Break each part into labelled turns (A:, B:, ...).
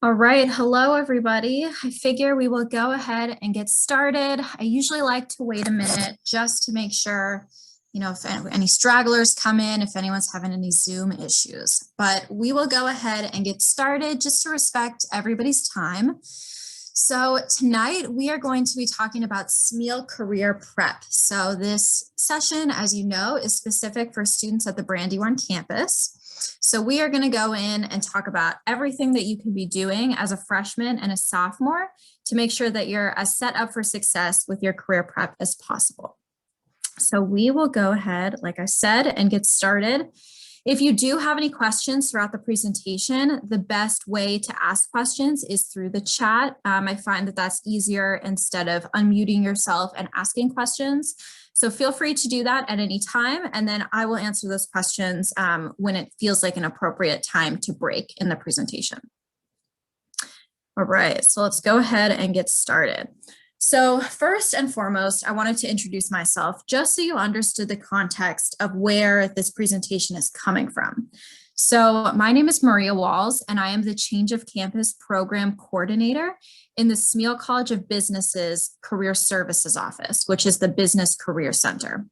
A: All right. Hello, everybody. I figure we will go ahead and get started. I usually like to wait a minute just to make sure, if any stragglers come in, if anyone's having any Zoom issues. But we will go ahead and get started just to respect everybody's time. So tonight we are going to be talking about Smeal career prep. So this session, as you know, is specific for students at the Brandywine campus. So we are going to go in and talk about everything that you can be doing as a freshman and a sophomore to make sure that you're as set up for success with your career prep as possible. So we will go ahead, like I said, and get started. If you do have any questions throughout the presentation, the best way to ask questions is through the chat. I find that that's easier instead of unmuting yourself and asking questions. So feel free to do that at any time, and then I will answer those questions when it feels like an appropriate time to break in the presentation. All right, so let's go ahead and get started. So first and foremost, I wanted to introduce myself just so you understood the context of where this presentation is coming from. So my name is Maria Walls, and I am the Change of Campus Program Coordinator in the Smeal College of Business's Career Services Office, which is the Business Career Center.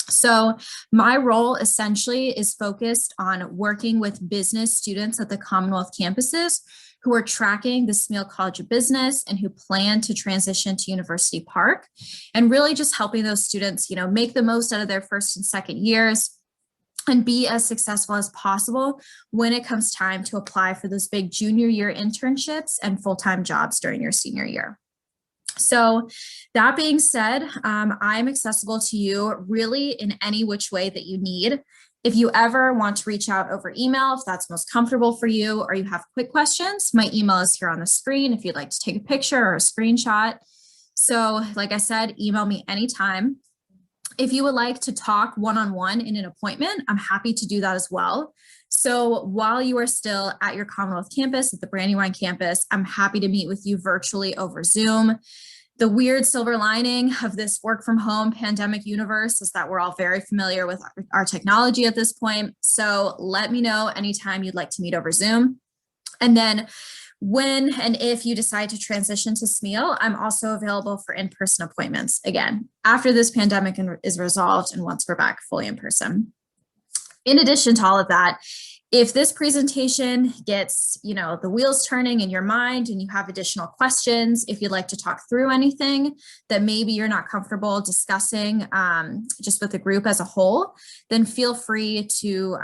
A: So my role essentially is focused on working with business students at the Commonwealth campuses who are tracking the Smeal College of Business and who plan to transition to University Park, and really just helping those students, make the most out of their first and second years and be as successful as possible when it comes time to apply for those big junior year internships and full-time jobs during your senior year. So that being said, I'm accessible to you really in any which way that you need. If you ever want to reach out over email, if that's most comfortable for you, or you have quick questions, my email is here on the screen if you'd like to take a picture or a screenshot. So like I said, email me anytime. If you would like to talk one-on-one in an appointment, I'm happy to do that as well. So while you are still at your Commonwealth campus, at the Brandywine campus, I'm happy to meet with you virtually over Zoom. The weird silver lining of this work from home pandemic universe is that we're all very familiar with our technology at this point. So let me know anytime you'd like to meet over Zoom. And then when and if you decide to transition to Smeal, I'm also available for in-person appointments again, after this pandemic is resolved and once we're back fully in person. In addition to all of that, if this presentation gets, the wheels turning in your mind and you have additional questions, if you'd like to talk through anything that maybe you're not comfortable discussing just with the group as a whole, then feel free to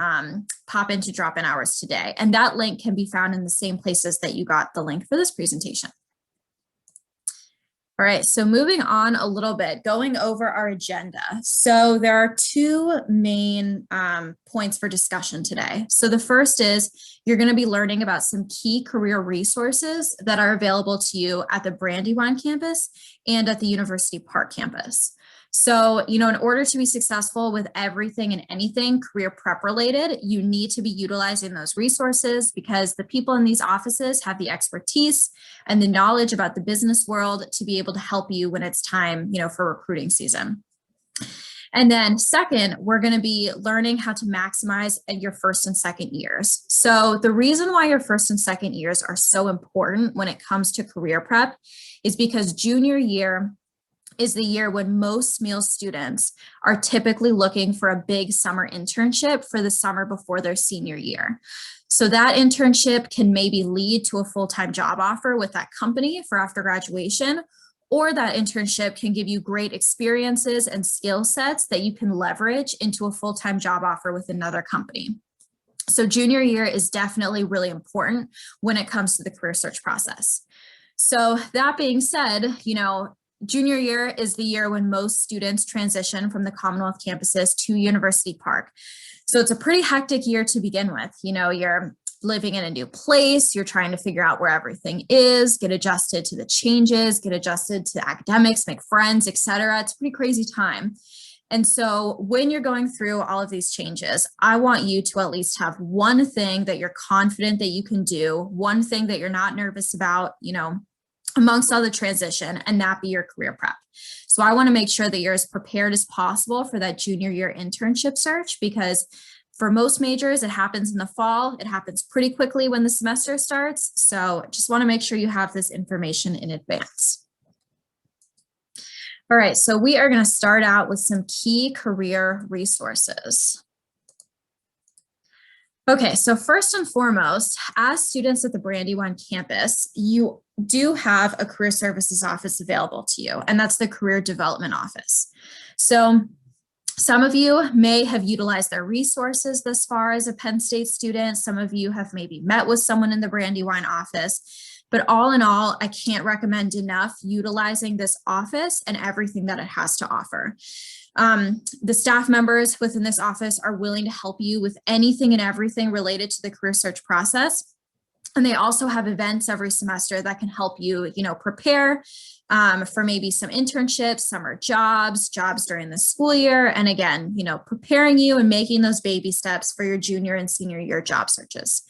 A: pop into drop-in hours today. And that link can be found in the same places that you got the link for this presentation. All right, so moving on a little bit, going over our agenda. So there are two main points for discussion today. So the first is you're going to be learning about some key career resources that are available to you at the Brandywine campus and at the University Park campus. So, in order to be successful with everything and anything career prep related, you need to be utilizing those resources because the people in these offices have the expertise and the knowledge about the business world to be able to help you when it's time, for recruiting season. And then second, we're going to be learning how to maximize your first and second years. So the reason why your first and second years are so important when it comes to career prep is because junior year is the year when most Smeal students are typically looking for a big summer internship for the summer before their senior year. So that internship can maybe lead to a full-time job offer with that company for after graduation, or that internship can give you great experiences and skill sets that you can leverage into a full-time job offer with another company. So junior year is definitely really important when it comes to the career search process. So that being said, junior year is the year when most students transition from the Commonwealth campuses to University Park. So it's a pretty hectic year to begin with. You're living in a new place, you're trying to figure out where everything is, get adjusted to the changes, get adjusted to academics, make friends, etc. It's a pretty crazy time. And so when you're going through all of these changes, I want you to at least have one thing that you're confident that you can do, one thing that you're not nervous about, amongst all the transition, and that be your career prep. So I want to make sure that you're as prepared as possible for that junior year internship search, because For most majors, it happens in the fall. It happens pretty quickly when the semester starts. So just want to make sure you have this information in advance. All right, so we are going to start out with some key career resources. Okay, so first and foremost, as students at the Brandywine campus, you do have a career services office available to you, and that's the career development office. So some of you may have utilized their resources thus far as a Penn State student. Some of you have maybe met with someone in the Brandywine office. But all in all, I can't recommend enough utilizing this office and everything that it has to offer. The staff members within this office are willing to help you with anything and everything related to the career search process. And they also have events every semester that can help you, prepare for maybe some internships, summer jobs during the school year. And again, preparing you and making those baby steps for your junior and senior year job searches.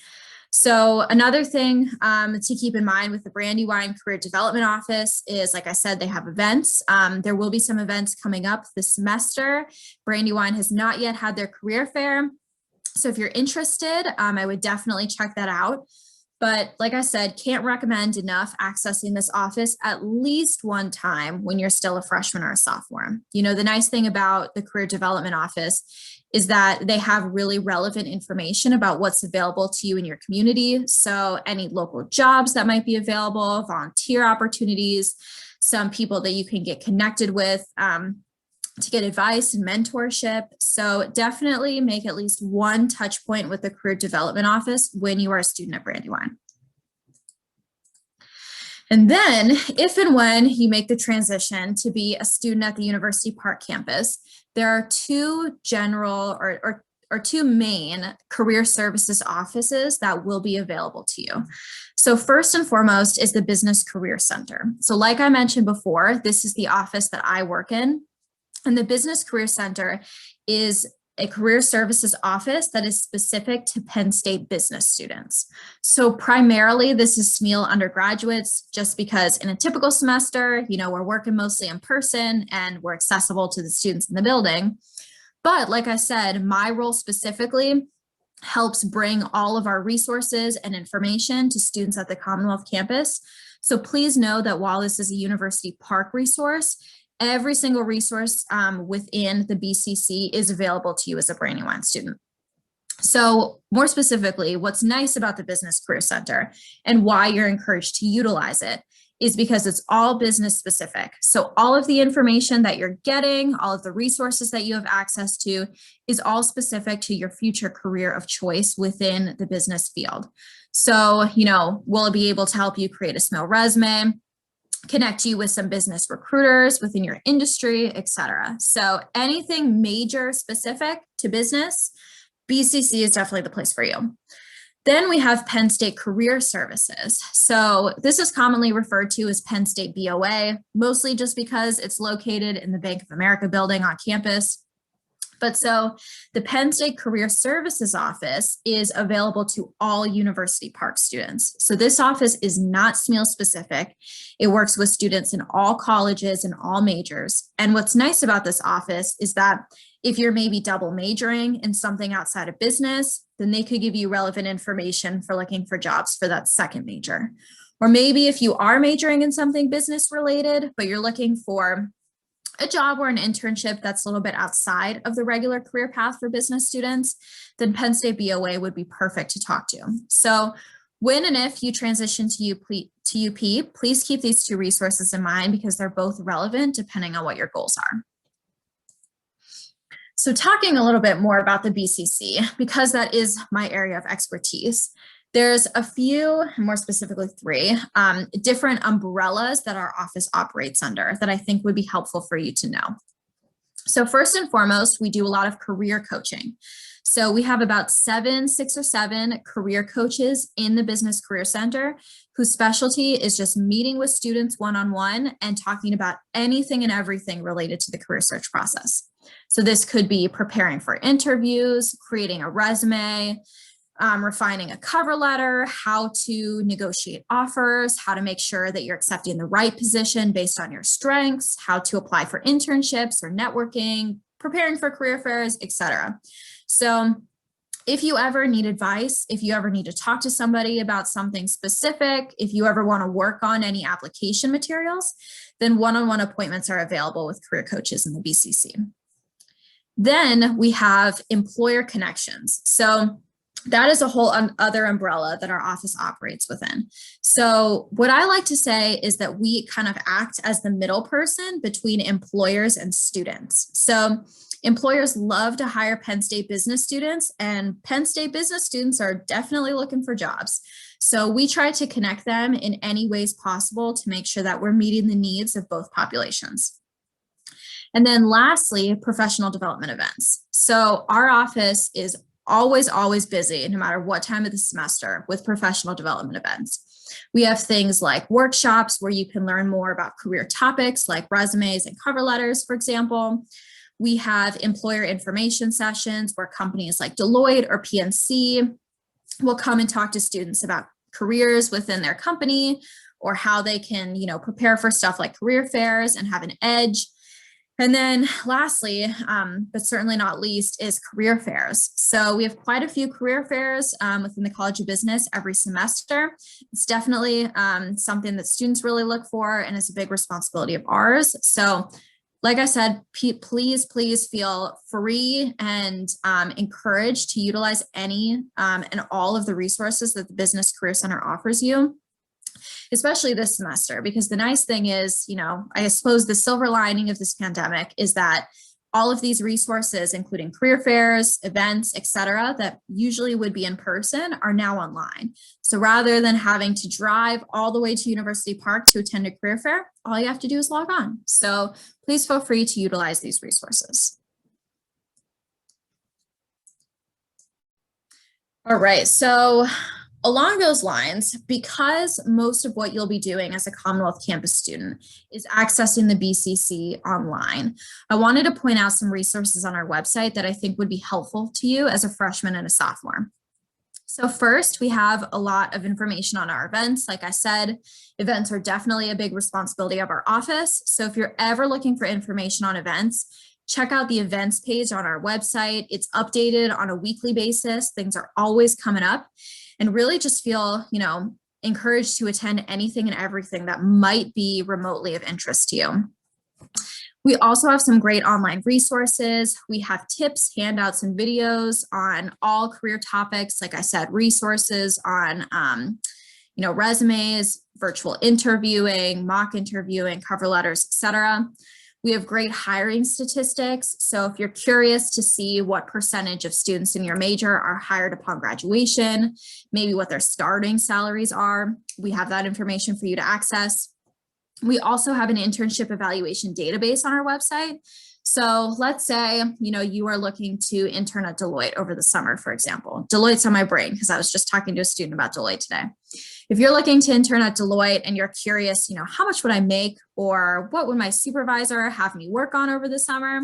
A: So another thing to keep in mind with the Brandywine Career Development Office is, like I said, they have events. There will be some events coming up this semester. Brandywine has not yet had their career fair. So if you're interested, I would definitely check that out. But like I said, can't recommend enough accessing this office at least one time when you're still a freshman or a sophomore. The nice thing about the Career Development Office is that they have really relevant information about what's available to you in your community. So any local jobs that might be available, volunteer opportunities, some people that you can get connected with to get advice and mentorship. So definitely make at least one touch point with the Career Development Office when you are a student at Brandywine. And then if and when you make the transition to be a student at the University Park campus, there are two general or two main career services offices that will be available to you. So first and foremost is the Business Career Center. So like I mentioned before, this is the office that I work in. And the Business Career Center is a career services office that is specific to Penn State business students. So primarily this is Smeal undergraduates, just because in a typical semester, we're working mostly in person and we're accessible to the students in the building. But like I said, my role specifically helps bring all of our resources and information to students at the Commonwealth campus. So please know that while this is a University Park resource, every single resource within the BCC is available to you as a Brandywine student. So more specifically, what's nice about the Business Career Center and why you're encouraged to utilize it is because it's all business specific. So all of the information that you're getting, all of the resources that you have access to is all specific to your future career of choice within the business field. So, we'll be able to help you create a Smeal resume, connect you with some business recruiters within your industry, etc. So anything major specific to business, BCC is definitely the place for you. Then we have Penn State Career Services. So this is commonly referred to as Penn State BOA, mostly just because it's located in the Bank of America building on campus. But so the Penn State Career Services office is available to all University Park students. So this office is not Smeal specific. It works with students in all colleges and all majors. And what's nice about this office is that if you're maybe double majoring in something outside of business, then they could give you relevant information for looking for jobs for that second major. Or maybe if you are majoring in something business related, but you're looking for a job or an internship that's a little bit outside of the regular career path for business students, then Penn State BOA would be perfect to talk to. So when and if you transition to UP, please keep these two resources in mind because they're both relevant depending on what your goals are. So talking a little bit more about the BCC, because that is my area of expertise, there's a few, more specifically three, different umbrellas that our office operates under that I think would be helpful for you to know. So first and foremost, we do a lot of career coaching. So we have about 6 or 7 career coaches in the Business Career Center whose specialty is just meeting with students one-on-one and talking about anything and everything related to the career search process. So this could be preparing for interviews, creating a resume, refining a cover letter, how to negotiate offers, how to make sure that you're accepting the right position based on your strengths, how to apply for internships or networking, preparing for career fairs, etc. So if you ever need advice, if you ever need to talk to somebody about something specific, if you ever want to work on any application materials, then one-on-one appointments are available with career coaches in the BCC. Then we have employer connections. So that is a whole other umbrella that our office operates within. So what I like to say is that we kind of act as the middle person between employers and students. So employers love to hire Penn State business students, and Penn State business students are definitely looking for jobs. So we try to connect them in any ways possible to make sure that we're meeting the needs of both populations. And then lastly, professional development events. So our office is always busy, no matter what time of the semester, with professional development events. We have things like workshops where you can learn more about career topics like resumes and cover letters, for example. We have employer information sessions where companies like Deloitte or PNC will come and talk to students about careers within their company, or how they can, prepare for stuff like career fairs and have an edge. And then lastly, but certainly not least, is career fairs. So we have quite a few career fairs within the College of Business every semester. It's definitely something that students really look for, and it's a big responsibility of ours. So like I said, please feel free and encouraged to utilize any and all of the resources that the Business Career Center offers you, especially this semester, because the nice thing is, I suppose the silver lining of this pandemic is that all of these resources, including career fairs, events, etc., that usually would be in person, are now online. So rather than having to drive all the way to University Park to attend a career fair, all you have to do is log on. So please feel free to utilize these resources. All right, so along those lines, because most of what you'll be doing as a Commonwealth campus student is accessing the BCC online, I wanted to point out some resources on our website that I think would be helpful to you as a freshman and a sophomore. So first, we have a lot of information on our events. Like I said, events are definitely a big responsibility of our office. So if you're ever looking for information on events, check out the events page on our website. It's updated on a weekly basis. Things are always coming up. And really just feel, encouraged to attend anything and everything that might be remotely of interest to you. We also have some great online resources. We have tips, handouts, and videos on all career topics. Like I said, resources on, resumes, virtual interviewing, mock interviewing, cover letters, etc. We have great hiring statistics. So if you're curious to see what percentage of students in your major are hired upon graduation, maybe what their starting salaries are, we have that information for you to access. We also have an internship evaluation database on our website. So let's say, you are looking to intern at Deloitte over the summer, for example. Deloitte's on my brain because I was just talking to a student about Deloitte today. If you're looking to intern at Deloitte and you're curious, how much would I make, or what would my supervisor have me work on over the summer,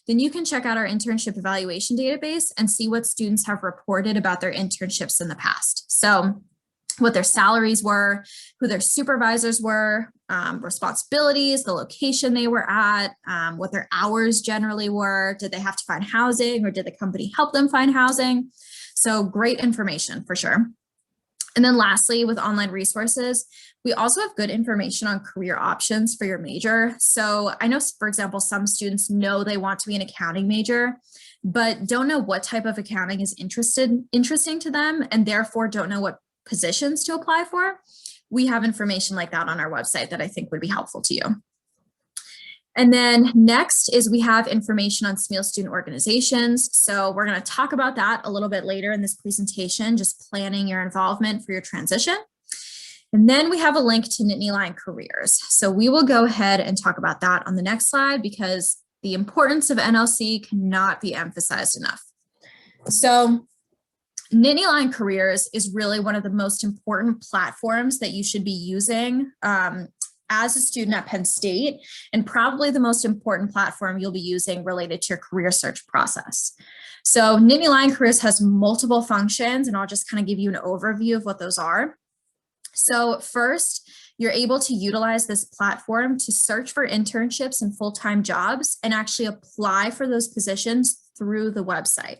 A: then you can check out our internship evaluation database and see what students have reported about their internships in the past. So what their salaries were, who their supervisors were, responsibilities, the location they were at, what their hours generally were, did they have to find housing, or did the company help them find housing? So great information for sure. And then lastly, with online resources, we also have good information on career options for your major. So I know, for example, some students know they want to be an accounting major, but don't know what type of accounting is interesting to them, and therefore don't know what positions to apply for. We have information like that on our website that I think would be helpful to you. And then next is we have information on Smeal student organizations. So we're going to talk about that a little bit later in this presentation, just planning your involvement for your transition. And then we have a link to Nittany Lion Careers. So we will go ahead and talk about that on the next slide, because the importance of NLC cannot be emphasized enough. So Nittany Lion Careers is really one of the most important platforms that you should be using as a student at Penn State, and probably the most important platform you'll be using related to your career search process. So Nittany Lion Careers has multiple functions, and I'll just kind of give you an overview of what those are. So first, you're able to utilize this platform to search for internships and full-time jobs and actually apply for those positions through the website.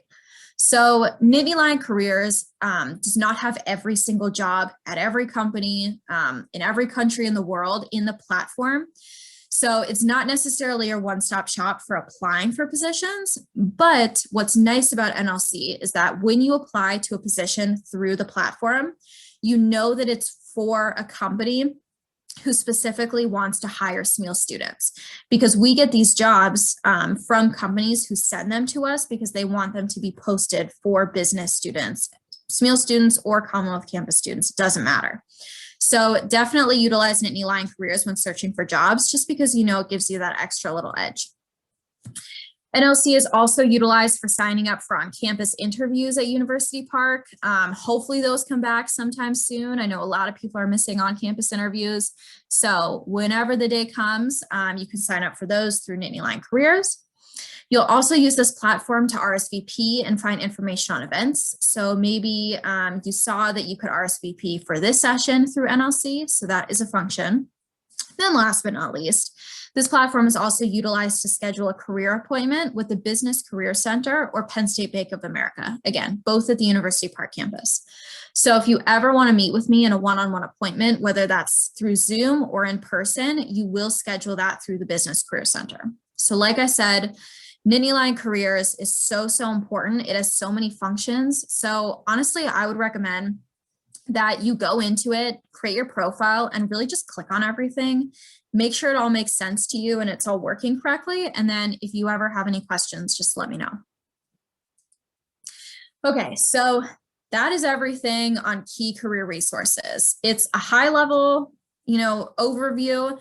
A: So Nittany Careers does not have every single job at every company in every country in the world in the platform. So it's not necessarily a one-stop shop for applying for positions, but what's nice about NLC is that when you apply to a position through the platform, you know that it's for a company who specifically wants to hire Smeal students, because we get these jobs from companies who send them to us because they want them to be posted for business students, Smeal students or Commonwealth campus students, it doesn't matter. So definitely utilize Nittany Careers when searching for jobs, just because you know it gives you that extra little edge. NLC is also utilized for signing up for on-campus interviews at University Park. Hopefully those come back sometime soon. I know a lot of people are missing on-campus interviews. So whenever the day comes, you can sign up for those through Nittany Careers. You'll also use this platform to RSVP and find information on events. So maybe you saw that you could RSVP for this session through NLC. So that is a function. Then last but not least, this platform is also utilized to schedule a career appointment with the Business Career Center or Penn State Bank of America. Again, both at the University Park campus. So if you ever want to meet with me in a one-on-one appointment, whether that's through Zoom or in person, you will schedule that through the Business Career Center. So like I said, Nittany Careers is so important. It has so many functions. So honestly, I would recommend that you go into it, create your profile, and really just click on everything. Make sure it all makes sense to you and it's all working correctly. And then if you ever have any questions, just let me know. Okay, so that is everything on key career resources. It's a high level, overview,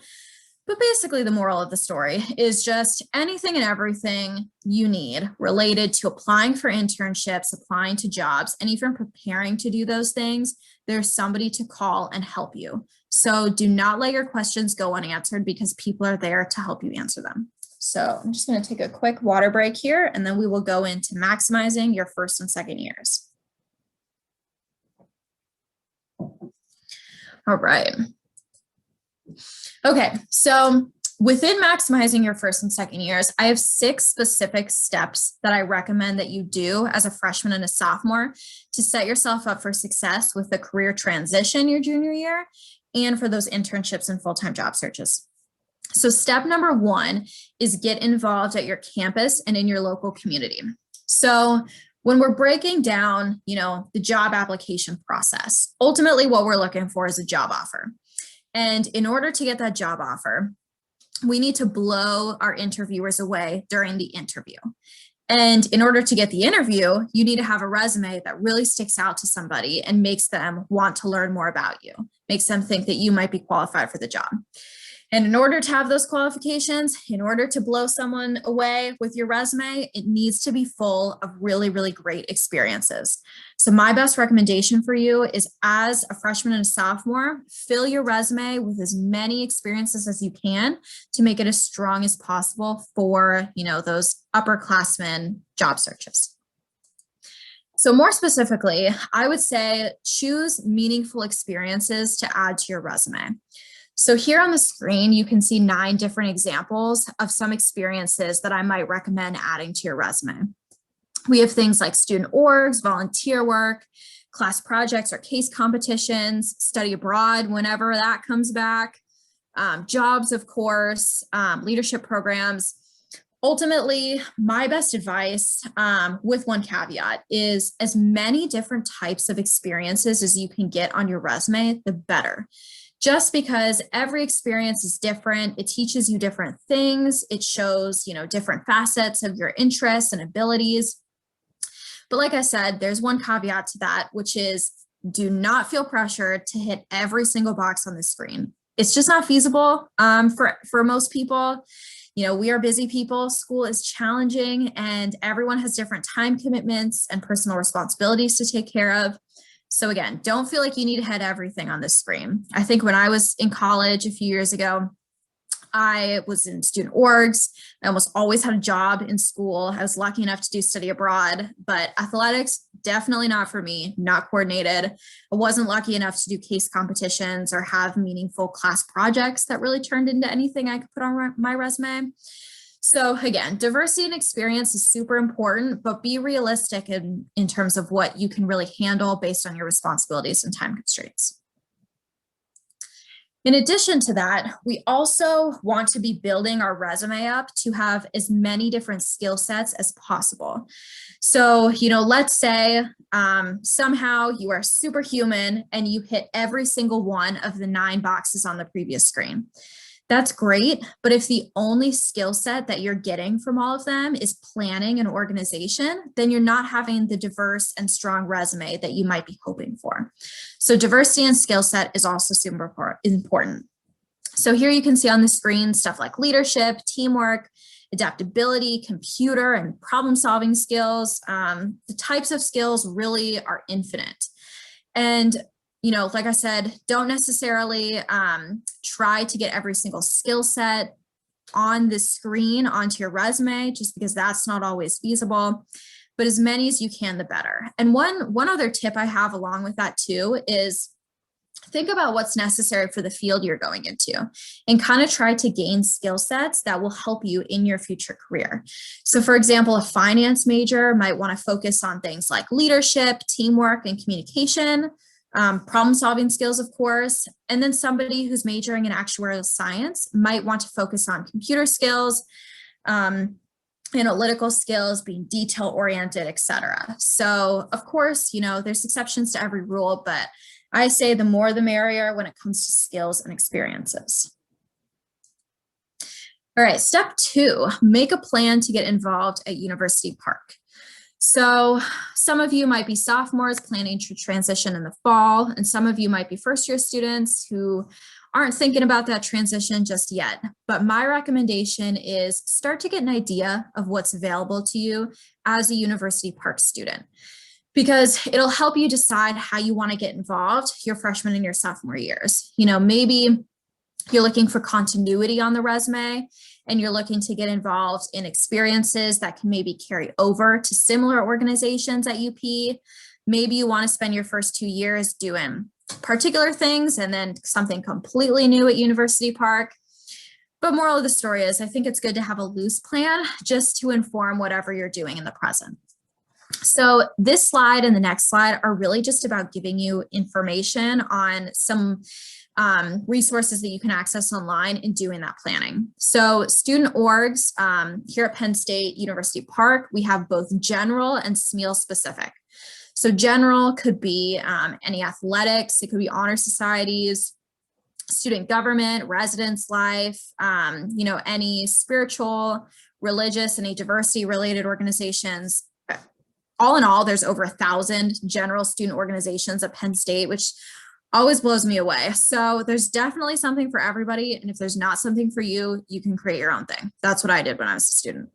A: but basically the moral of the story is just anything and everything you need related to applying for internships, applying to jobs, and even preparing to do those things. There's somebody to call and help you. So do not let your questions go unanswered, because people are there to help you answer them. So I'm just going to take a quick water break here, and then we will go into maximizing your first and second years. All right. Okay, so within maximizing your first and second years, I have 6 specific steps that I recommend that you do as a freshman and a sophomore to set yourself up for success with the career transition your junior year and for those internships and full-time job searches. So step number 1 is get involved at your campus and in your local community. So when we're breaking down, the job application process, ultimately what we're looking for is a job offer. And in order to get that job offer, we need to blow our interviewers away during the interview. And in order to get the interview, you need to have a resume that really sticks out to somebody and makes them want to learn more about you, makes them think that you might be qualified for the job. And in order to have those qualifications, in order to blow someone away with your resume, it needs to be full of really, really great experiences. So my best recommendation for you is, as a freshman and a sophomore, fill your resume with as many experiences as you can to make it as strong as possible for, those upperclassmen job searches. So more specifically, I would say choose meaningful experiences to add to your resume. So here on the screen, you can see 9 different examples of some experiences that I might recommend adding to your resume. We have things like student orgs, volunteer work, class projects or case competitions, study abroad whenever that comes back, jobs, of course, leadership programs. Ultimately, my best advice, with one caveat, is as many different types of experiences as you can get on your resume, the better. Just because every experience is different, it teaches you different things, it shows, different facets of your interests and abilities. But like I said, there's one caveat to that, which is do not feel pressured to hit every single box on the screen. It's just not feasible for most people. We are busy people, school is challenging, and everyone has different time commitments and personal responsibilities to take care of. So again, don't feel like you need to hit everything on this screen. I think when I was in college a few years ago, I was in student orgs. I almost always had a job in school. I was lucky enough to do study abroad, but athletics, definitely not for me, not coordinated. I wasn't lucky enough to do case competitions or have meaningful class projects that really turned into anything I could put on my resume. So again, diversity and experience is super important, but be realistic in terms of what you can really handle based on your responsibilities and time constraints. In addition to that, we also want to be building our resume up to have as many different skill sets as possible. So, let's say somehow you are superhuman and you hit every single one of the 9 boxes on the previous screen. That's great, but if the only skill set that you're getting from all of them is planning and organization, then you're not having the diverse and strong resume that you might be hoping for. So diversity and skill set is also super important. So here you can see on the screen stuff like leadership, teamwork, adaptability, computer and problem-solving skills. The types of skills really are infinite. And like I said, don't necessarily try to get every single skill set on the screen onto your resume, just because that's not always feasible, but as many as you can, the better. And one other tip I have along with that too is think about what's necessary for the field you're going into and kind of try to gain skill sets that will help you in your future career. So for example, a finance major might want to focus on things like leadership, teamwork, and communication. Problem-solving skills, of course, and then somebody who's majoring in actuarial science might want to focus on computer skills, analytical skills, being detail-oriented, etc. So, of course, there's exceptions to every rule, but I say the more the merrier when it comes to skills and experiences. All right, step 2, make a plan to get involved at University Park. So some of you might be sophomores planning to transition in the fall, and some of you might be first-year students who aren't thinking about that transition just yet. But my recommendation is start to get an idea of what's available to you as a University Park student, because it'll help you decide how you want to get involved your freshman and your sophomore years. Maybe you're looking for continuity on the resume and you're looking to get involved in experiences that can maybe carry over to similar organizations at UP. Maybe you want to spend your first 2 years doing particular things and then something completely new at University Park. But moral of the story is I think it's good to have a loose plan just to inform whatever you're doing in the present. So this slide and the next slide are really just about giving you information on some resources that you can access online in doing that planning. So student orgs here at Penn State University Park, we have both general and SMEAL specific. So general could be any athletics, it could be honor societies, student government, residence life, any spiritual, religious, any diversity related organizations. All in all, there's over 1,000 general student organizations at Penn State, which always blows me away. So there's definitely something for everybody. And if there's not something for you, you can create your own thing. That's what I did when I was a student.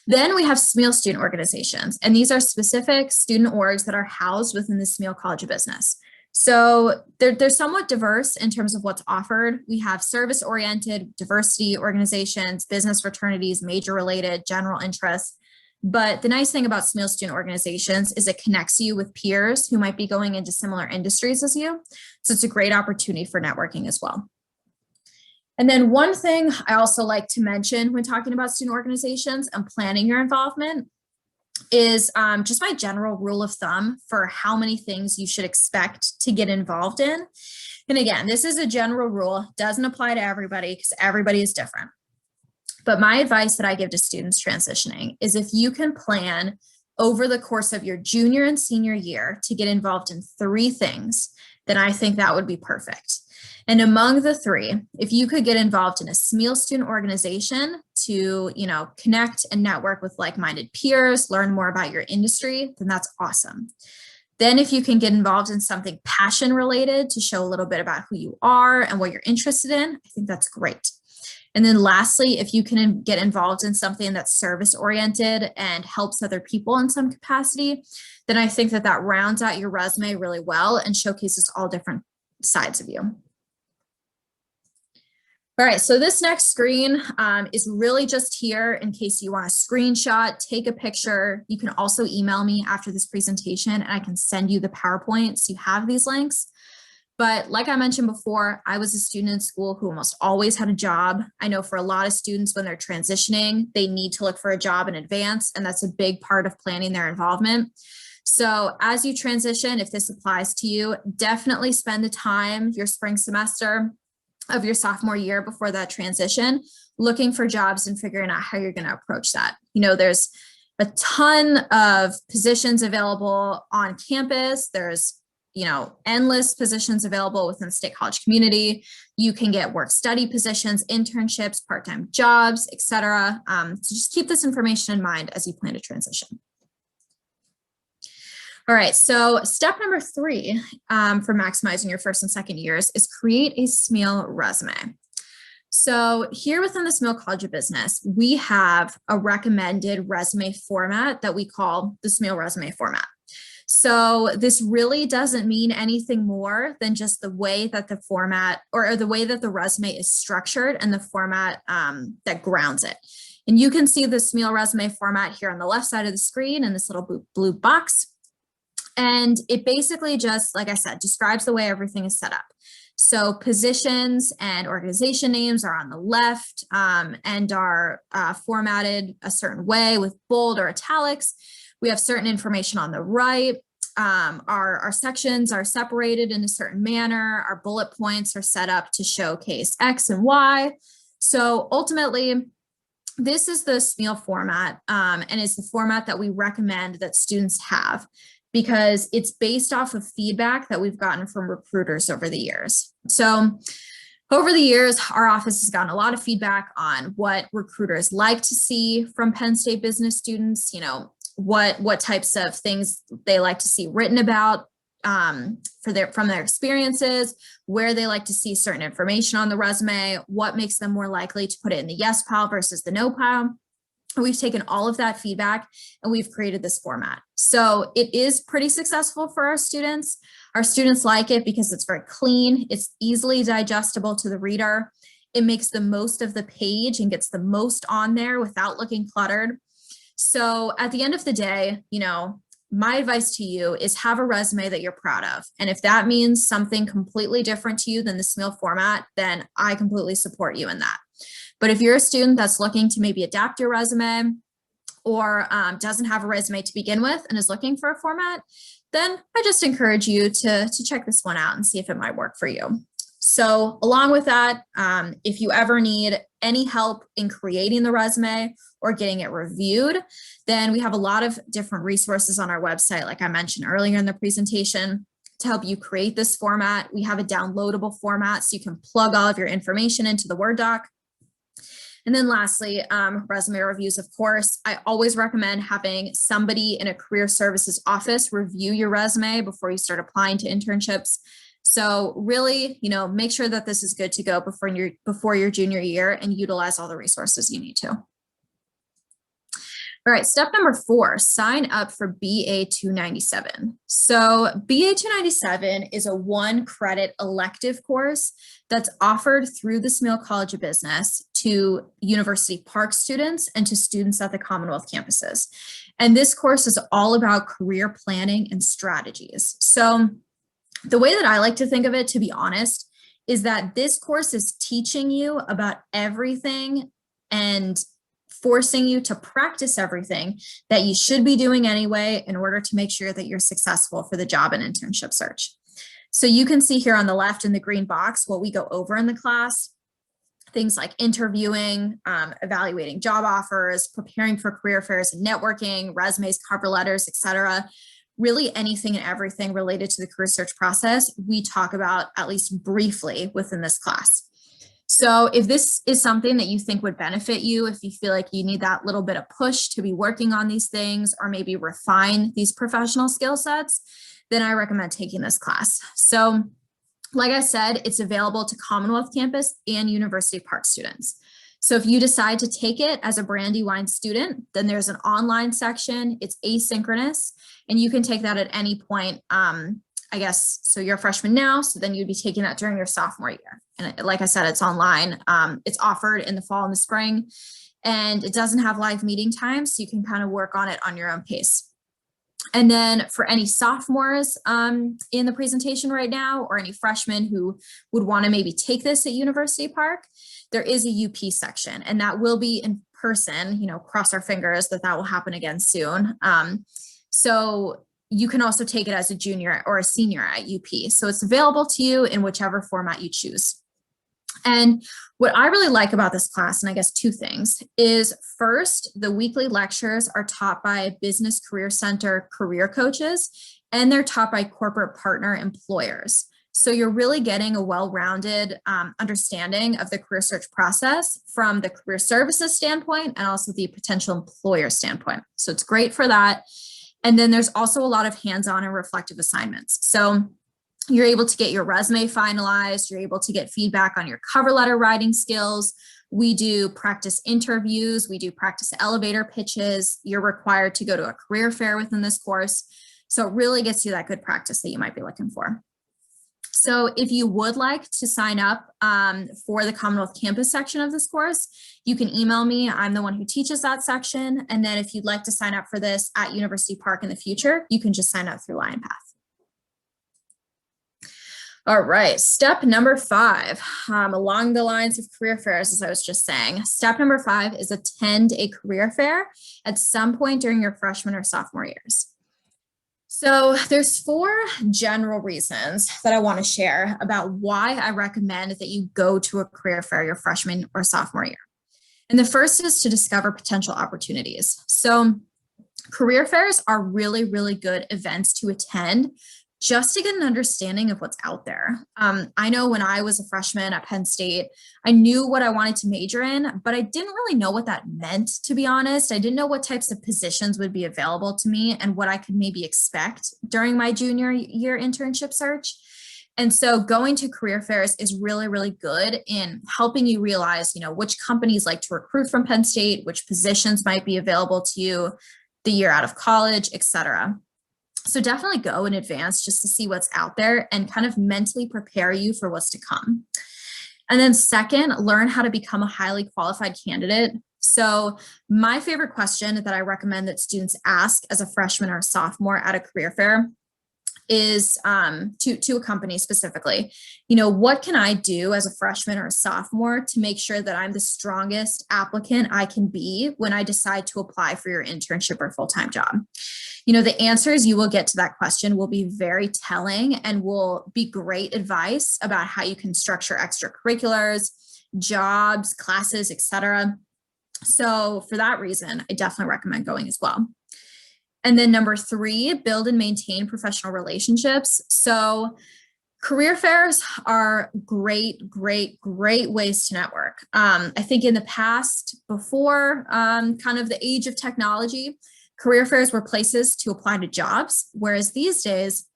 A: Then we have SMEAL student organizations, and these are specific student orgs that are housed within the SMEAL College of Business. So they're somewhat diverse in terms of what's offered. We have service-oriented diversity organizations, business fraternities, major-related, general interests. But the nice thing about SMEAL student organizations is it connects you with peers who might be going into similar industries as you. So it's a great opportunity for networking as well. And then one thing I also like to mention when talking about student organizations and planning your involvement is just my general rule of thumb for how many things you should expect to get involved in. And again, this is a general rule, doesn't apply to everybody because everybody is different. But my advice that I give to students transitioning is if you can plan over the course of your junior and senior year to get involved in 3 things, then I think that would be perfect. And among the 3, if you could get involved in a SMEAL student organization to, connect and network with like-minded peers, learn more about your industry, then that's awesome. Then if you can get involved in something passion related to show a little bit about who you are and what you're interested in, I think that's great. And then lastly, if you can get involved in something that's service oriented and helps other people in some capacity, then I think that rounds out your resume really well and showcases all different sides of you. All right, so this next screen is really just here in case you want to screenshot, take a picture. You can also email me after this presentation and I can send you the PowerPoint so you have these links. But like I mentioned before, I was a student in school who almost always had a job. I know for a lot of students, when they're transitioning, they need to look for a job in advance, and that's a big part of planning their involvement. So as you transition, if this applies to you, definitely spend the time your spring semester of your sophomore year before that transition, looking for jobs and figuring out how you're going to approach that. You know, there's a ton of positions available on campus. There's, you know, endless positions available within the state college community. You can get work study positions, internships, part-time jobs, etc. So just keep this information in mind as you plan to transition. All right, so step number 3 for maximizing your first and second years is create a Smeal resume. So here within the Smeal College of Business, we have a recommended resume format that we call the Smeal resume format. So this really doesn't mean anything more than just the way that the format or the way that the resume is structured and the format that grounds it. And you can see the Smeal resume format here on the left side of the screen in this little blue box. And it basically just, like I said, describes the way everything is set up. So positions and organization names are on the left and are formatted a certain way with bold or italics. We have certain information on the right. Our sections are separated in a certain manner. Our bullet points are set up to showcase X and Y. So ultimately, this is the Smeal format and it's the format that we recommend that students have, because it's based off of feedback that we've gotten from recruiters over the years. So over the years, our office has gotten a lot of feedback on what recruiters like to see from Penn State business students, you know, what types of things they like to see written about from their experiences, where they like to see certain information on the resume, what makes them more likely to put it in the yes pile versus the no pile. We've taken all of that feedback and we've created this format. So it is pretty successful for our students. Our students like it because it's very clean. It's easily digestible to the reader. It makes the most of the page and gets the most on there without looking cluttered. So at the end of the day, you know, my advice to you is have a resume that you're proud of. And if that means something completely different to you than the Smeal format, then I completely support you in that. But if you're a student that's looking to maybe adapt your resume or doesn't have a resume to begin with and is looking for a format, then I just encourage you to check this one out and see if it might work for you. So along with that, if you ever need any help in creating the resume or getting it reviewed, then we have a lot of different resources on our website, like I mentioned earlier in the presentation, to help you create this format. We have a downloadable format so you can plug all of your information into the Word doc. And then lastly, resume reviews, of course. I always recommend having somebody in a career services office review your resume before you start applying to internships. So really, you know, make sure that this is good to go before your junior year and utilize all the resources you need to. All right, step number 4, sign up for BA 297. So BA 297 is a 1-credit elective course that's offered through the Smeal College of Business to University Park students and to students at the Commonwealth campuses. And this course is all about career planning and strategies. So the way that I like to think of it, to be honest, is that this course is teaching you about everything and forcing you to practice everything that you should be doing anyway in order to make sure that you're successful for the job and internship search. So you can see here on the left in the green box what we go over in the class. Things like interviewing, evaluating job offers, preparing for career fairs and networking, resumes, cover letters, etc. Really anything and everything related to the career search process, we talk about at least briefly within this class. So if this is something that you think would benefit you, if you feel like you need that little bit of push to be working on these things or maybe refine these professional skill sets, then I recommend taking this class. So like I said, it's available to Commonwealth campus and University Park students. So if you decide to take it as a Brandywine student, then there's an online section, it's asynchronous, and you can take that at any point. I guess, so you're a freshman now, so then you'd be taking that during your sophomore year. And like I said, it's online. It's offered in the fall and the spring, and it doesn't have live meeting times, so you can kind of work on it on your own pace. And then for any sophomores in the presentation right now, or any freshmen who would want to maybe take this at University Park, there is a UP section, and that will be in person. Cross our fingers that will happen again soon. So you can also take it as a junior or a senior at UP. So it's available to you in whichever format you choose. And what I really like about this class, and I guess two things, is first, the weekly lectures are taught by Business Career Center career coaches, and they're taught by corporate partner employers. So you're really getting a well-rounded understanding of the career search process from the career services standpoint and also the potential employer standpoint. So it's great for that. And then there's also a lot of hands-on and reflective assignments. So you're able to get your resume finalized. You're able to get feedback on your cover letter writing skills. We do practice interviews. We do practice elevator pitches. You're required to go to a career fair within this course. So it really gets you that good practice that you might be looking for. So if you would like to sign up for the Commonwealth Campus section of this course, you can email me. I'm the one who teaches that section. And then if you'd like to sign up for this at University Park in the future, you can just sign up through LionPath. All right, step number 5, along the lines of career fairs, as I was just saying. Step number 5 is attend a career fair at some point during your freshman or sophomore years. So there's 4 general reasons that I want to share about why I recommend that you go to a career fair your freshman or sophomore year. And the first is to discover potential opportunities. So career fairs are really, really good events to attend just to get an understanding of what's out there. I know when I was a freshman at Penn State, I knew what I wanted to major in, but I didn't really know what that meant, to be honest. I didn't know what types of positions would be available to me and what I could maybe expect during my junior year internship search. And so going to career fairs is really, really good in helping you realize, which companies like to recruit from Penn State, which positions might be available to you the year out of college, et cetera. So definitely go in advance just to see what's out there and kind of mentally prepare you for what's to come. And then second, learn how to become a highly qualified candidate. So my favorite question that I recommend that students ask as a freshman or a sophomore at a career fair is to a company specifically, what can I do as a freshman or a sophomore to make sure that I'm the strongest applicant I can be when I decide to apply for your internship or full-time job? The answers you will get to that question will be very telling and will be great advice about how you can structure extracurriculars, jobs, classes, etc. So for that reason, I definitely recommend going as well. And then number 3, build and maintain professional relationships. So career fairs are great ways to network. I think in the past, before kind of the age of technology, career fairs were places to apply to jobs, whereas these days,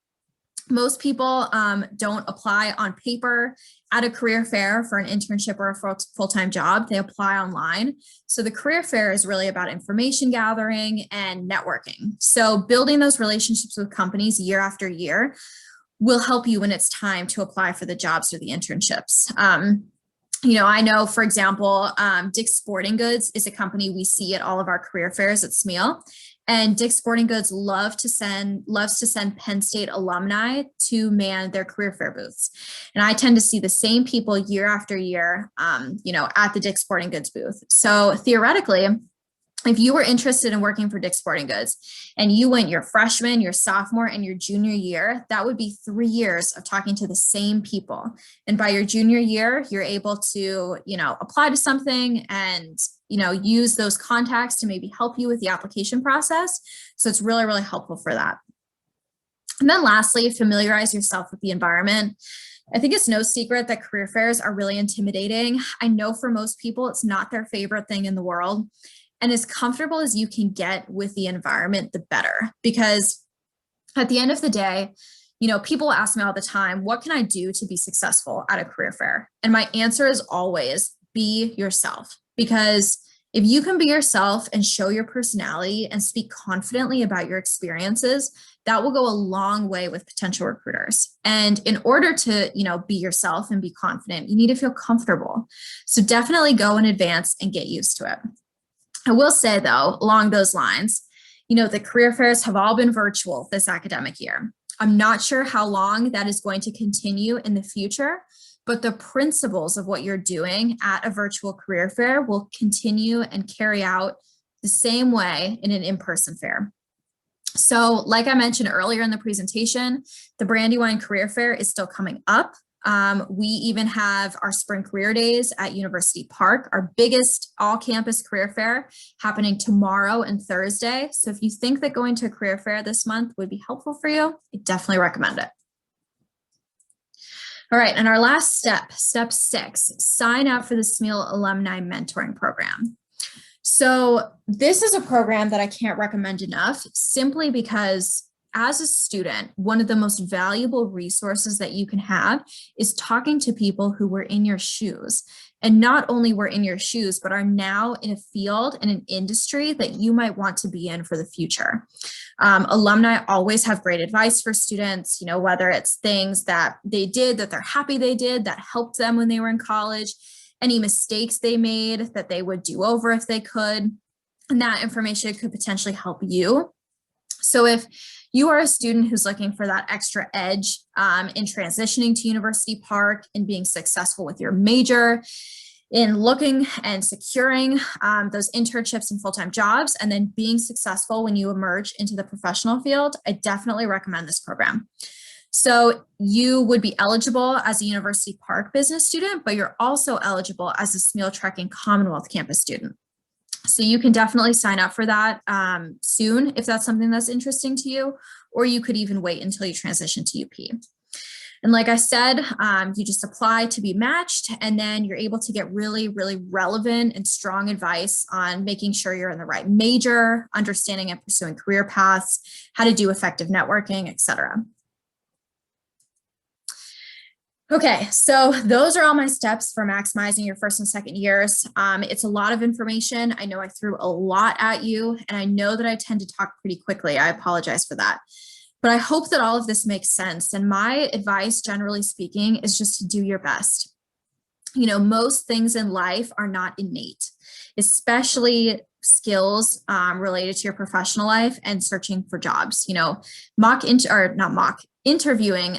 A: most people don't apply on paper at a career fair for an internship or a full-time job. They apply online. So the career fair is really about information gathering and networking. So building those relationships with companies year after year will help you when it's time to apply for the jobs or the internships. I know, for example, Dick's Sporting Goods is a company we see at all of our career fairs at Smeal. And Dick's Sporting Goods loves to send Penn State alumni to man their career fair booths. And I tend to see the same people year after year, at the Dick's Sporting Goods booth. So theoretically, if you were interested in working for Dick's Sporting Goods and you went your freshman, your sophomore, and your junior year, that would be 3 years of talking to the same people. And by your junior year, you're able to, apply to something and, use those contacts to maybe help you with the application process. So it's really, really helpful for that. And then lastly, familiarize yourself with the environment. I think it's no secret that career fairs are really intimidating. I know for most people, it's not their favorite thing in the world. And as comfortable as you can get with the environment, the better. Because at the end of the day, people ask me all the time, what can I do to be successful at a career fair? And my answer is always be yourself. Because if you can be yourself and show your personality and speak confidently about your experiences, that will go a long way with potential recruiters. And in order to, be yourself and be confident, you need to feel comfortable. So definitely go in advance and get used to it. I will say, though, along those lines, The career fairs have all been virtual this academic year. I'm not sure how long that is going to continue in the future, but the principles of what you're doing at a virtual career fair will continue and carry out the same way in an in-person fair. So like I mentioned earlier in the presentation, the Brandywine Career Fair is still coming up. We even have our spring career days at University Park, our biggest all-campus career fair, happening tomorrow and Thursday. So if you think that going to a career fair this month would be helpful for you, I definitely recommend it. All right, and our last step, step 6, sign up for the Smeal Alumni Mentoring Program. So this is a program that I can't recommend enough, simply because as a student, one of the most valuable resources that you can have is talking to people who were in your shoes, and not only were in your shoes, but are now in a field and an industry that you might want to be in for the future. Alumni always have great advice for students, whether it's things that they did that they're happy they did that helped them when they were in college, any mistakes they made that they would do over if they could, and that information could potentially help you. So if you are a student who's looking for that extra edge in transitioning to University Park and being successful with your major, in looking and securing those internships and full-time jobs, and then being successful when you emerge into the professional field, I definitely recommend this program. So you would be eligible as a University Park business student, but you're also eligible as a Smeal Trucking Commonwealth campus student. So you can definitely sign up for that soon if that's something that's interesting to you, or you could even wait until you transition to UP. And like I said, you just apply to be matched, and then you're able to get really, really relevant and strong advice on making sure you're in the right major, understanding and pursuing career paths, how to do effective networking, etc. Okay, so those are all my steps for maximizing your first and second years. It's a lot of information. I know I threw a lot at you, and I know that I tend to talk pretty quickly. I apologize for that. But I hope that all of this makes sense. And my advice, generally speaking, is just to do your best. Most things in life are not innate, especially skills related to your professional life and searching for jobs. Interviewing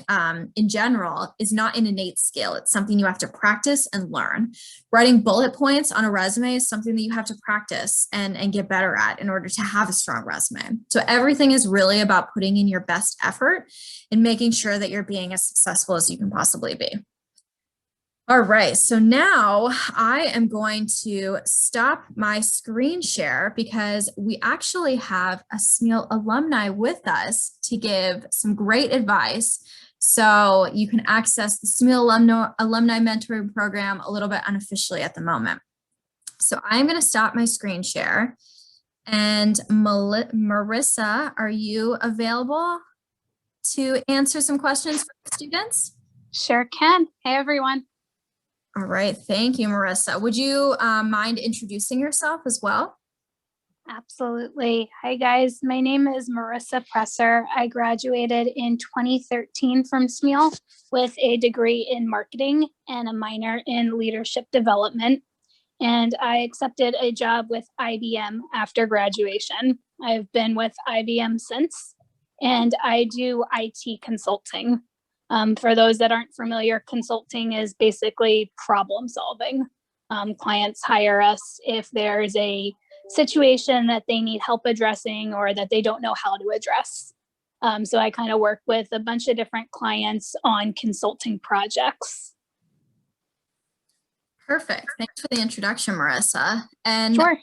A: in general is not an innate skill. It's something you have to practice and learn. Writing bullet points on a resume is something that you have to practice and get better at in order to have a strong resume. So everything is really about putting in your best effort and making sure that you're being as successful as you can possibly be. All right, so now I am going to stop my screen share because we actually have a Smeal alumni with us to give some great advice. So you can access the Smeal alumni mentoring program a little bit unofficially at the moment. So I'm going to stop my screen share. And Marissa, are you available to answer some questions for students?
B: Sure can. Hey, everyone.
A: All right, thank you, Marissa. Would you mind introducing yourself as well?
B: Absolutely. Hi, guys. My name is Marissa Presser. I graduated in 2013 from Smeal with a degree in marketing and a minor in leadership development. And I accepted a job with IBM after graduation. I've been with IBM since, and I do IT consulting. For those that aren't familiar, consulting is basically problem solving. Clients hire us if there's a situation that they need help addressing or that they don't know how to address. So I kind of work with a bunch of different clients on consulting projects.
A: Perfect. Thanks for the introduction, Marissa. And
B: sure.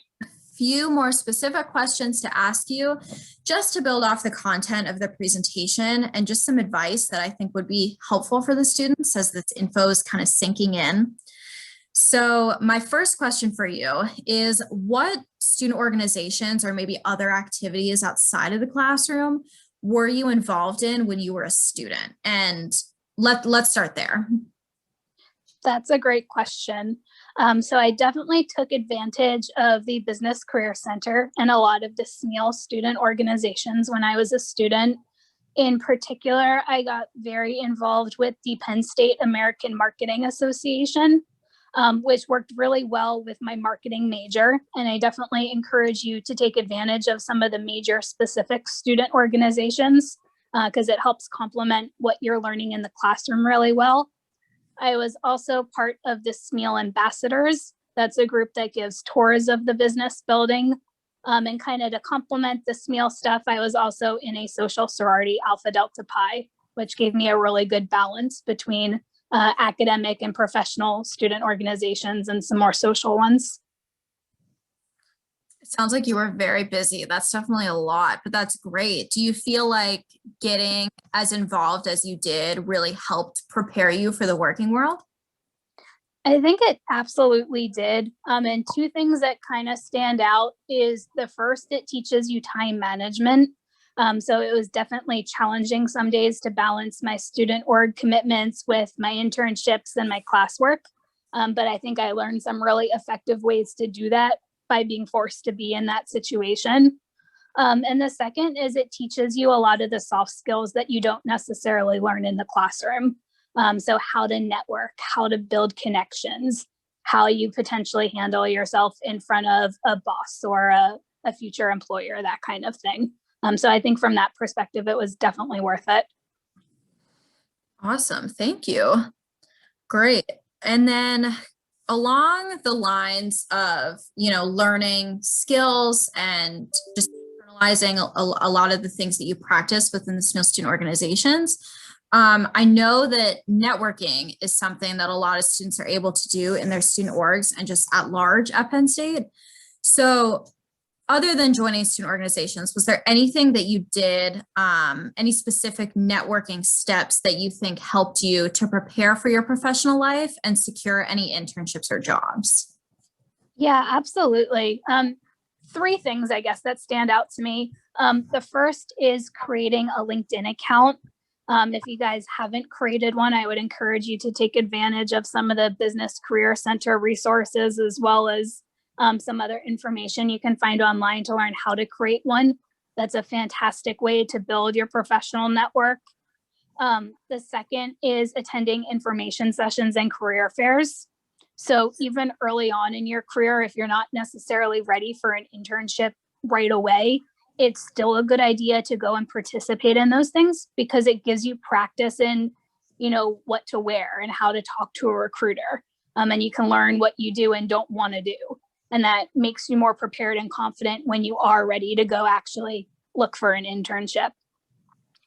A: Few more specific questions to ask you just to build off the content of the presentation and just some advice that I think would be helpful for the students as this info is kind of sinking in. So my first question for you is, what student organizations or maybe other activities outside of the classroom were you involved in when you were a student? And let's start there.
B: That's a great question. So I definitely took advantage of the Business Career Center and a lot of the Smeal student organizations when I was a student. In particular, I got very involved with the Penn State American Marketing Association. which worked really well with my marketing major. And I definitely encourage you to take advantage of some of the major specific student organizations because it helps complement what you're learning in the classroom really well. I was also part of the Smeal Ambassadors. That's a group that gives tours of the business building. And kind of to complement the Smeal stuff, I was also in a social sorority, Alpha Delta Pi, which gave me a really good balance between academic and professional student organizations and some more social ones.
A: It sounds like you were very busy. That's definitely a lot, but that's great. Do you feel like getting as involved as you did really helped prepare you for the working world?
B: I think it absolutely did. And two things that kind of stand out is the first, it teaches you time management. So it was definitely challenging some days to balance my student org commitments with my internships and my classwork. But I think I learned some really effective ways to do that by being forced to be in that situation. And the second is it teaches you a lot of the soft skills that you don't necessarily learn in the classroom. So how to network, how to build connections, how you potentially handle yourself in front of a boss or a future employer, that kind of thing. So I think from that perspective, it was definitely worth it.
A: Awesome. Thank you. Great. And then along the lines of, learning skills and just internalizing a lot of the things that you practice within the Smeal student organizations, I know that networking is something that a lot of students are able to do in their student orgs and just at large at Penn State. So other than joining student organizations, was there anything that you did, any specific networking steps that you think helped you to prepare for your professional life and secure any internships or jobs?
B: Yeah, absolutely. Three things, I guess, that stand out to me. The first is creating a LinkedIn account. If you guys haven't created one, I would encourage you to take advantage of some of the Business Career Center resources, as well as some other information you can find online to learn how to create one. That's a fantastic way to build your professional network. The second is attending information sessions and career fairs. So even early on in your career, if you're not necessarily ready for an internship right away, it's still a good idea to go and participate in those things because it gives you practice in, what to wear and how to talk to a recruiter. And you can learn what you do and don't want to do. And that makes you more prepared and confident when you are ready to go actually look for an internship.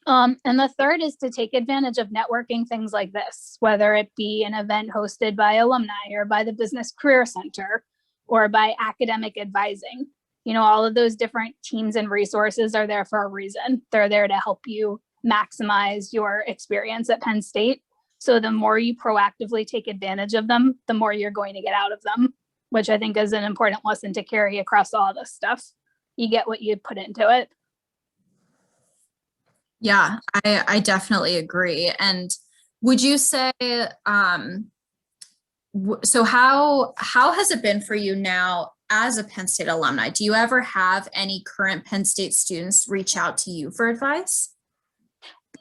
B: And the third is to take advantage of networking things like this, whether it be an event hosted by Alumni or by the Business Career Center or by academic advising. All of those different teams and resources are there for a reason. They're there to help you maximize your experience at Penn State. So the more you proactively take advantage of them, the more you're going to get out of them, which I think is an important lesson to carry across all this stuff. You get what you put into it.
A: Yeah, I definitely agree. And would you say, so how has it been for you now as a Penn State alumni? Do you ever have any current Penn State students reach out to you for advice?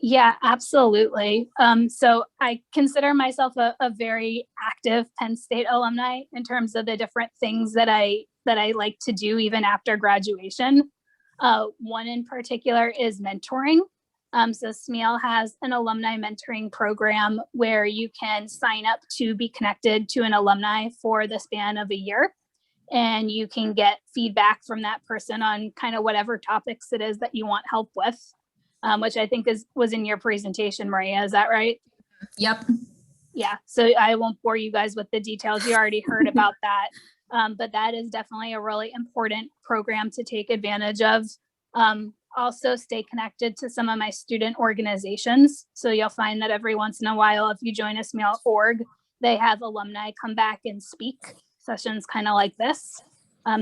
B: Yeah, absolutely. So I consider myself a very active Penn State alumni in terms of the different things that I like to do even after graduation. One in particular is mentoring. So Smeal has an alumni mentoring program where you can sign up to be connected to an alumni for the span of a year. And you can get feedback from that person on kind of whatever topics it is that you want help with, which I think was in your presentation, Maria. Is that right?
A: Yep.
B: Yeah. So I won't bore you guys with the details. You already heard about that. But that is definitely a really important program to take advantage of. Also stay connected to some of my student organizations. So you'll find that every once in a while, if you join a Smeal org, they have alumni come back and speak sessions kind of like this.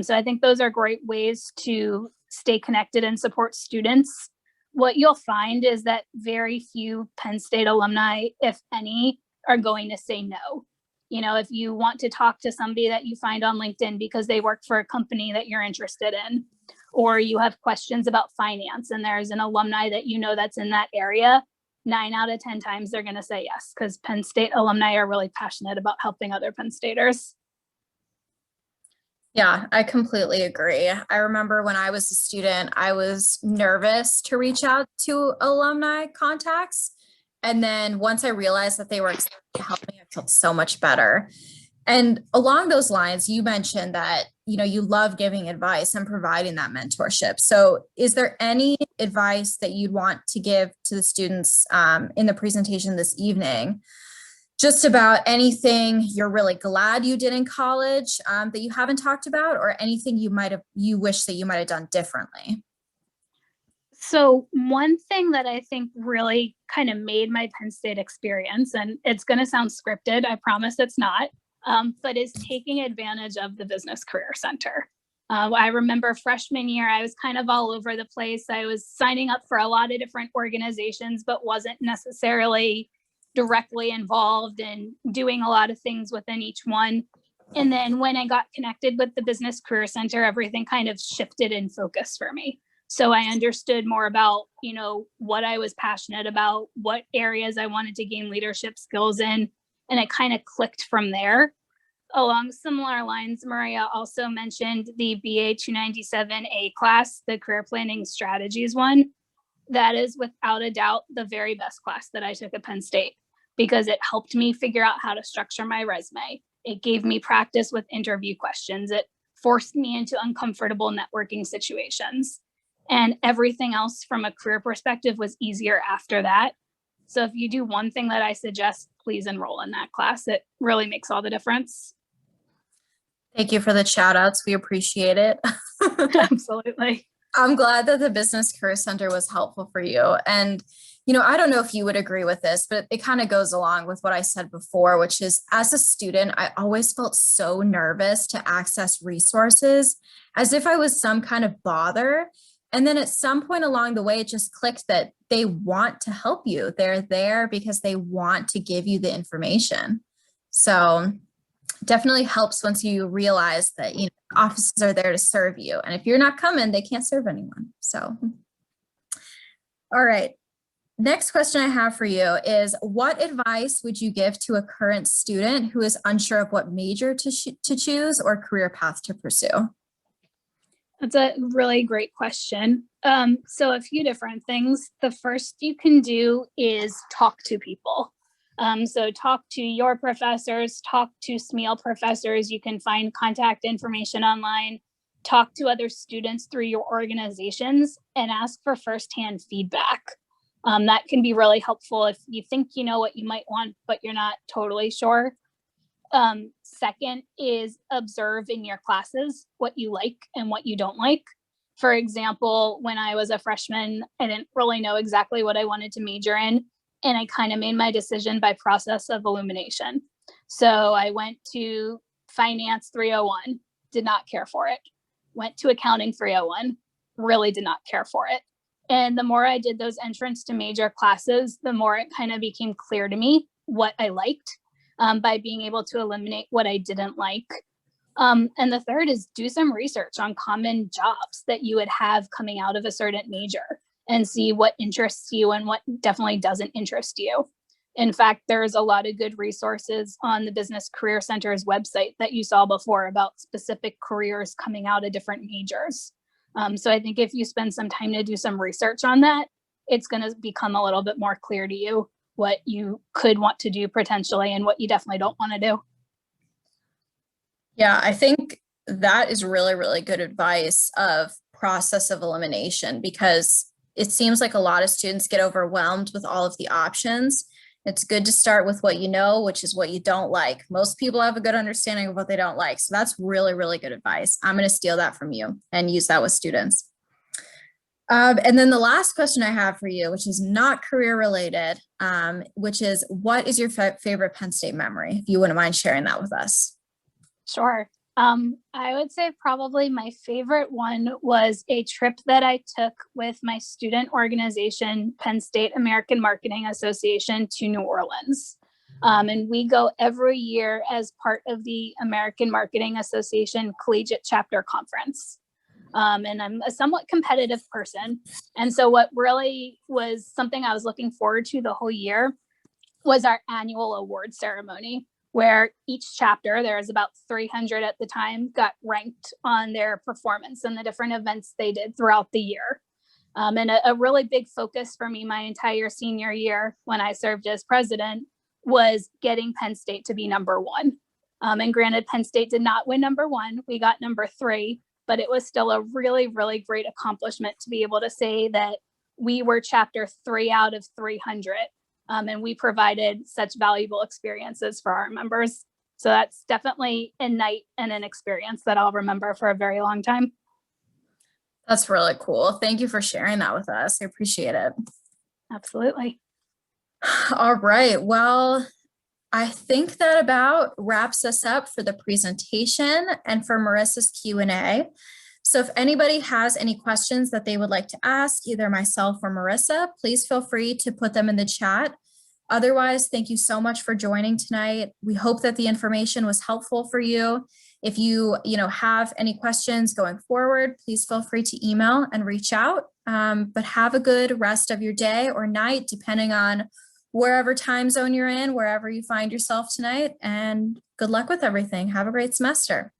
B: So I think those are great ways to stay connected and support students. What you'll find is that very few Penn State alumni, if any, are going to say no. If you want to talk to somebody that you find on LinkedIn because they work for a company that you're interested in, or you have questions about finance and there's an alumni that that's in that area, 9 out of 10 times they're going to say yes, because Penn State alumni are really passionate about helping other Penn Staters.
A: Yeah, I completely agree. I remember when I was a student, I was nervous to reach out to alumni contacts. And then once I realized that they were excited to help me, I felt so much better. And along those lines, you mentioned that, you love giving advice and providing that mentorship. So is there any advice that you'd want to give to the students in the presentation this evening? Just about anything you're really glad you did in college that you haven't talked about, or anything you wish that you might have done differently?
B: So one thing that I think really kind of made my Penn State experience, and it's going to sound scripted, I promise it's not, but is taking advantage of the Business Career Center. I remember freshman year, I was kind of all over the place. I was signing up for a lot of different organizations, but wasn't necessarily directly involved in doing a lot of things within each one. And then when I got connected with the Business Career Center, everything kind of shifted in focus for me. So I understood more about, what I was passionate about, what areas I wanted to gain leadership skills in, and it kind of clicked from there. Along similar lines, Maria also mentioned the BA 297A class, the Career Planning Strategies one. That is without a doubt the very best class that I took at Penn State, because it helped me figure out how to structure my resume. It gave me practice with interview questions. It forced me into uncomfortable networking situations. And everything else from a career perspective was easier after that. So if you do one thing that I suggest, please enroll in that class. It really makes all the difference.
A: Thank you for the shout outs. We appreciate it.
B: Absolutely.
A: I'm glad that the Business Career Center was helpful for you. And, I don't know if you would agree with this, but it kind of goes along with what I said before, which is, as a student, I always felt so nervous to access resources, as if I was some kind of bother. And then at some point along the way, it just clicked that they want to help you. They're there because they want to give you the information. So definitely helps once you realize that, offices are there to serve you. And if you're not coming, they can't serve anyone. So, all right. Next question I have for you is, what advice would you give to a current student who is unsure of what major to choose or career path to pursue?
B: That's a really great question. So a few different things. The first you can do is talk to people. So talk to your professors, talk to SMEAL professors. You can find contact information online, talk to other students through your organizations, and ask for firsthand feedback. That can be really helpful if you think you know what you might want, but you're not totally sure. Second is observe in your classes what you like and what you don't like. For example, when I was a freshman, I didn't really know exactly what I wanted to major in, and I kind of made my decision by process of elimination. So I went to finance 301, did not care for it. Went to accounting 301, really did not care for it. And the more I did those entrance to major classes, the more it kind of became clear to me what I liked, by being able to eliminate what I didn't like. And the third is do some research on common jobs that you would have coming out of a certain major and see what interests you and what definitely doesn't interest you. In fact, there's a lot of good resources on the Business Career Center's website that you saw before about specific careers coming out of different majors. So I think if you spend some time to do some research on that, it's going to become a little bit more clear to you what you could want to do potentially and what you definitely don't want to do.
A: Yeah, I think that is really, really good advice of process of elimination, because it seems like a lot of students get overwhelmed with all of the options. It's good to start with what you know, which is what you don't like. Most people have a good understanding of what they don't like. So that's really, really good advice. I'm going to steal that from you and use that with students. And then the last question I have for you, which is not career related, which is, what is your favorite Penn State memory? If you wouldn't mind sharing that with us.
B: Sure. I would say probably my favorite one was a trip that I took with my student organization, Penn State American Marketing Association, to New Orleans. And we go every year as part of the American Marketing Association Collegiate Chapter Conference. And I'm a somewhat competitive person. And so what really was something I was looking forward to the whole year was our annual award ceremony, where each chapter, there was about 300 at the time, got ranked on their performance and the different events they did throughout the year. And a really big focus for me my entire senior year when I served as president was getting Penn State to be number one. And granted, Penn State did not win number one. We got number 3, but it was still a really, really great accomplishment to be able to say that we were chapter 3 out of 300. And we provided such valuable experiences for our members. So that's definitely a night and an experience that I'll remember for a very long time.
A: That's really cool. Thank you for sharing that with us. I appreciate it.
B: Absolutely.
A: All right. Well, I think that about wraps us up for the presentation and for Marissa's Q&A. So if anybody has any questions that they would like to ask, either myself or Marissa, please feel free to put them in the chat. Otherwise, thank you so much for joining tonight. We hope that the information was helpful for you. If you have any questions going forward, please feel free to email and reach out. But have a good rest of your day or night, depending on wherever time zone you're in, wherever you find yourself tonight. And good luck with everything. Have a great semester.